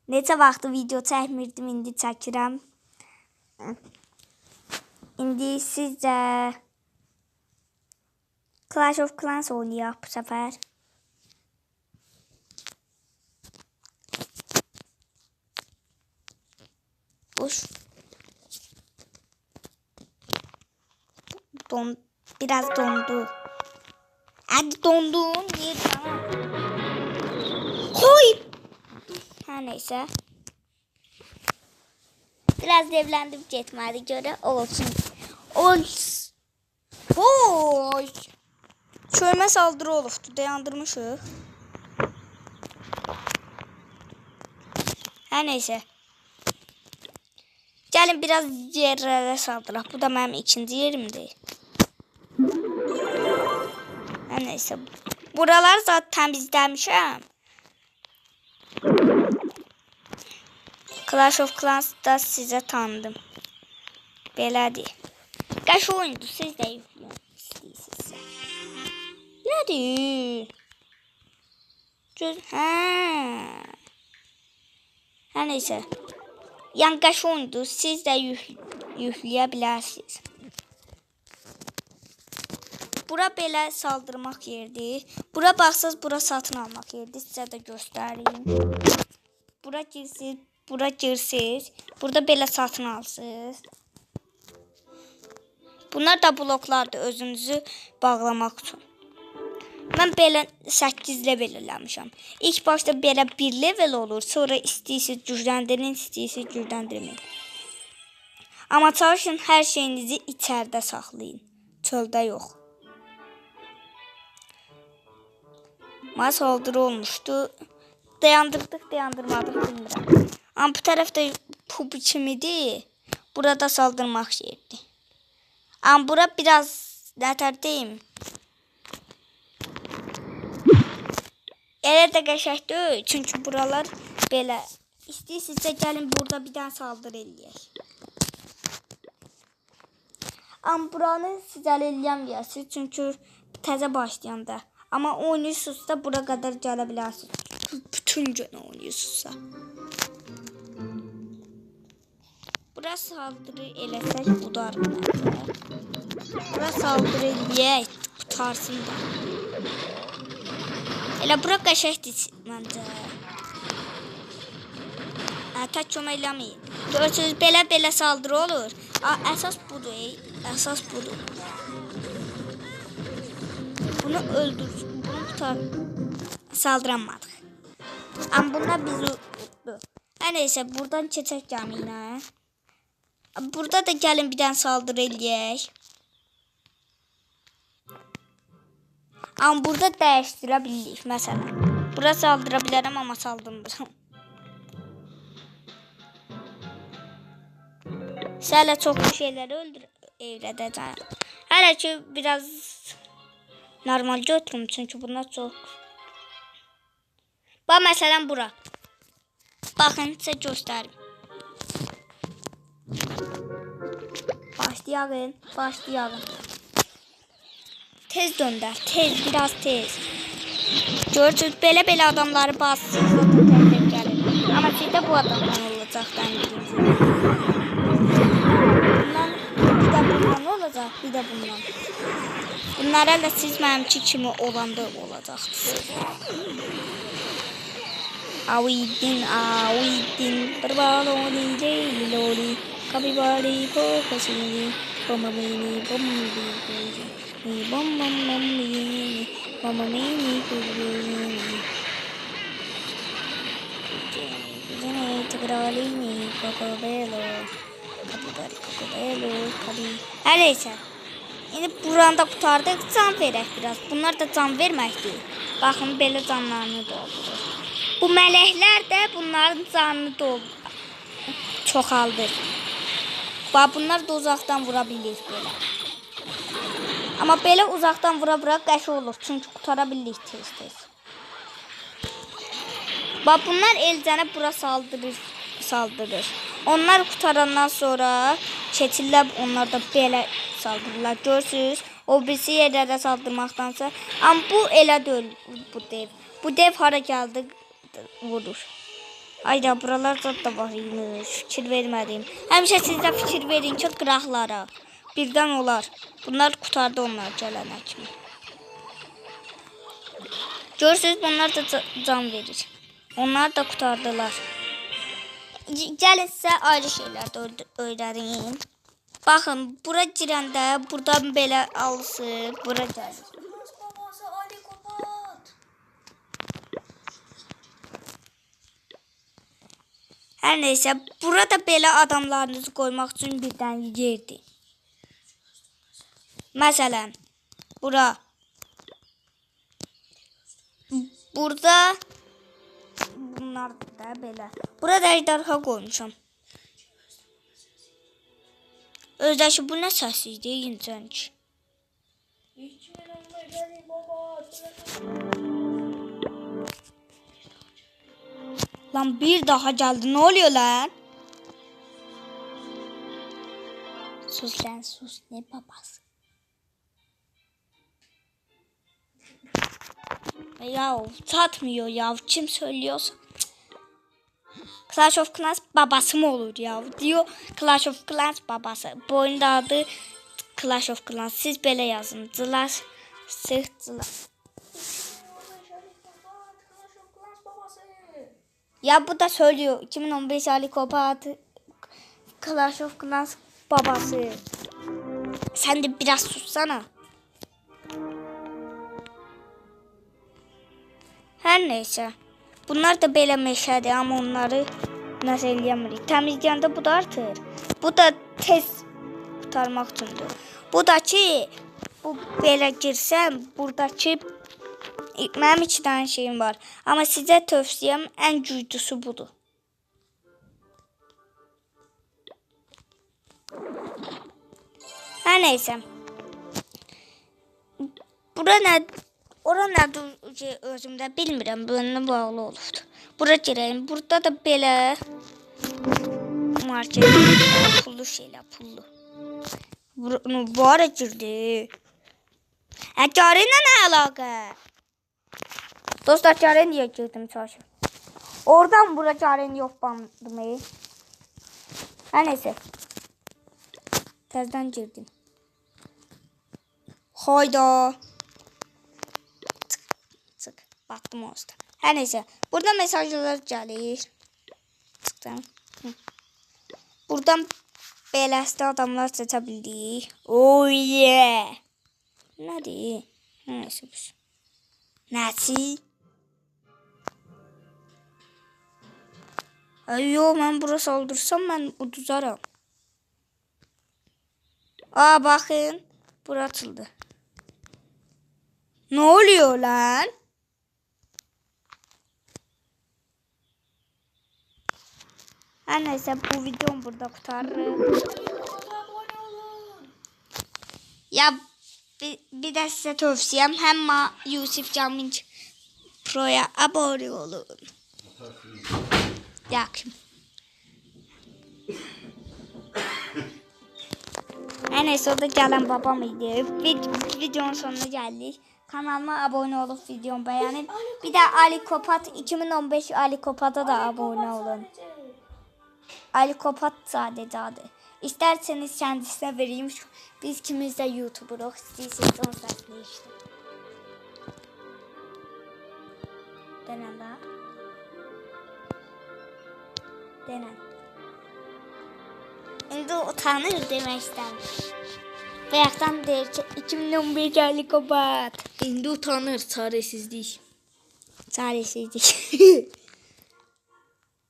Neçə vaxtı video çəkmirdim, indi çəkirəm. İndi sizcə Clash of Clans oynayaq bu səfər. Uş. Biraz dondu. Hadi dondum. Hoy. Her neyse. Biraz devlendim getmədi görə olsun. Hoy. Çölmə saldırı olubdu. Dayandırmışıq. Her neyse. Gəlin biraz yerlərə saldıraq. Bu da mənim ikinci yerimdir. Her neyse. Buralar zaten təmizləmişəm. Clash of Clans'da sizə tanıdım. Belədir. Qəş oyundur. Siz də yükləyin istəyirsinizsə. Nədir? Hər neysə. Yəni qəş oyundur. Siz də yükləyə bilərsiniz. Bura belə saldırmaq yerdir. Bura baxsaz, bura satın almaq yerdir. Sizə də göstəreyim. Bura girsiniz. Bura girsiniz. Burada belə satın alsınız. Bunlar da bloklardır özünüzü bağlamaq üçün. Mən belə 8 level eləmişəm. İlk başda belə 1 level olur. Sonra istəyirsiniz gücləndirin, istəyirsiniz gücləndirməyin. Amma çalışın hər şeyinizi içəridə saxlayın. Çöldə yox. Mənə saldırı olmuşdu. Dayandırdık, dayandırmadık bilmirəm. Amma bu tərəfdə pub kimidir. Burada saldırmaq yerdir. Amma bura biraz nətərdəyim. Elə də qəşəkdir. Çünki buralar belə. İstəyirsinizsə gəlin burada bir dənə saldırı eləyək. Amma buranı sizə eləyəməyəsiniz. Çünki təzə başlayanda. Amma oynayırsınızsa bura qədər gələ bilərsiniz. Bütün gün oynayırsınızsa. Bura saldırı eləsək udar məncə. Bura saldırı eləyək, qutarsın da. Elə bura qəşəkdir məncə. Tək kömək eləməyin. Görürsünüz, belə saldırı olur. Əsas budur, əsas budur. Bunu öldürsün, bunu tutar. Saldıramadıq. Amma bunlar bizi utdu. Hər neysə, buradan keçək gəminə. Burada da gəlin bir dənə saldırı eləyək. Amma burada dəyişdirə bilirik. Məsələn, bura saldıra bilərəm, amma saldırmıram. Hələ çoxlu şeyləri öyrədəcəm. Hələ ki, biraz normal götürüm, çünki bunlar çox. Bax, məsələn, bura. Baxın, sizə göstərim. Başlayalım. Tez döndər, biraz tez. Görürsünüz, belə adamları basırsınız, zaten tez gəlir. Amma sizdə bu adamdan olacaq, bundan olacaq, bir də bundan. Bunlara da siz mənimki kimi olanda olacaqsınız. Avidin, barbaloni, ceyloli, kabibali, kokosini, bomamini, bomamini, kuzini. Tekralini, kokobelo, kabi. Hər neysə. İndi buranı da qutardıq, can verək biraz. Bunlar da can verməkdir. Baxın, belə canlarını doldurur. Bu mələklər də bunların canını çoxaldır. Bax, bunlar da uzaqdan vura bilir belə. Amma belə uzaqdan vura qəş olur. Çünki qutara bilirik tez. Bax, bunlar elcənə bura saldırır. Onlar qutarandan sonra keçirlər, onlar da belə saldırırlar. Görürsünüz, o birisi yerlərə saldırmaqdansa. Amma bu elə deyil, bu dev. Bu dev hara gəldi vurur. Ayda buralar da var imiş. Fikir vermədim. Həmişə siz də fikir verin ki, qıraqlara. Birdən olar. Bunlar qutardı onlar gələnə kimi. Görürsünüz bunlar da can verir. Onlar da qutardılar. Gəlin sizə ayrı şeylər də öyrədim. Baxın, bura girəndə buradan belə alsın, bura gəlir. Hər neysə, burada belə adamlarınızı qoymaq üçün bir dənə yerdir. Məsələn, burada bunlar da belə. Burada ejderha qoymuşam. Özdəki bu nə səsiydi, incənç. Lan bir daha geldi. Ne oluyor lan? Sus lan sus. Ne babası? Ya satmıyor ya. Kim söylüyorsa. Clash of Clans babası mı olur ya? Diyor Clash of Clans babası. Bu oyunun adı Clash of Clans. Siz belə yazın. Cılar. Sıhtılar. Ya bu da söylüyor. 2015 Ali Kopat Clash of Clans babası. Sen de biraz sussana. Her neyse. Bunlar da belə meşədir ama onları nasıl eləyəmirik. Təmizləyəndə bu da artır. Bu da tez kurtarmaq üçündür. Bu da ki bu belə girsəm buradakı mənim 2 tane şeyim var. Ama sizə tövsiyəm ən güclüsü budur. Hər neysə. Bura nə? Ora nədir özümdə bilmirəm. Bölünə bağlı olubdu. Bura girəyim. Burada da belə market pullu şeylər, pullu. Bu ara girdi. Garenlə nə əlaqə? Dostlar Garen diye girdim çarşı. Oradan bura Garen yok bandım. Her neyse. Terden girdim. Hayda. Çık. Baktım olsun. Her neyse. Burada mesajlar gelir. Çıktım. Buradan beləstə adamlar seçebildik. Oh yeah. Nədir? Neyse bu. Nəsi? Yo ben burası saldırsam ben uduzaram. Aa bakın. Bura açıldı. Ne oluyor lan? Her neyse bu videom burada kurtarırım. Ya bir de size tavsiyem hem Yusuf Gaming Pro'ya abone olun. Yakın. Her neyse o da gelen babam idi. Videonun sonuna geldik. Kanalıma abone olup videomu beğenin. Bir de Ali Kopat 2015 Ali Kopat'a da abone olun. Ali Kopat sadece adı. İsterseniz kendisine vereyim. Biz ikimiz de YouTuber'ız. İsterseniz onu sesle işte. Denen daha. Denen. İndi utanır demek istedim. Bayaqdan deyir ki 2011 Ali Kopat. İndi utanır çaresizlik. Çaresizlik.